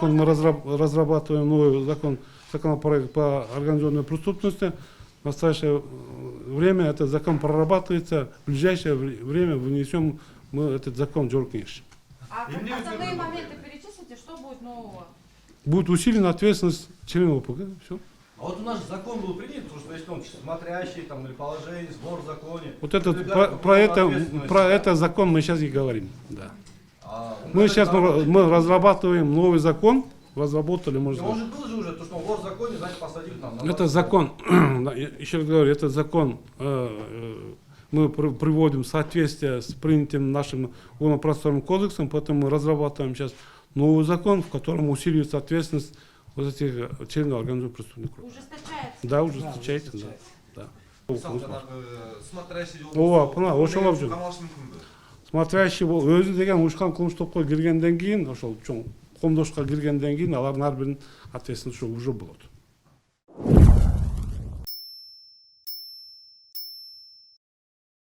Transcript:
Мы разрабатываем новый законопроект по организованной преступности. В настоящее время этот закон прорабатывается. В ближайшее время вынесем мы этот закон в Джоркинш. А основные моменты перечислите, что будет нового? Будет усилена ответственность членов ОПГ. Все. А вот у нас же закон был принят, потому что если он смотрящий там, или положение, сбор в законе. Вот про это закон мы сейчас и говорим. Да. Мы сейчас мы разрабатываем новый закон. Разработали, может быть. Он же был же уже, то, что он вор в законе, значит, посадили там. Это закон, еще раз говорю, этот закон мы приводим в соответствие с принятым нашим уголовно-процессуальным кодексом, поэтому мы разрабатываем сейчас новый закон, в котором усиливается ответственность вот этих членов организованной преступной группы. Ужесточается? Да, ужесточается, да. Смотрящий Смотрящий өзү деген уюшкан кылмыш топко киргенден кийин ошол чоң комдошко киргенден кийин алардын ар биринин ответственности уже болот.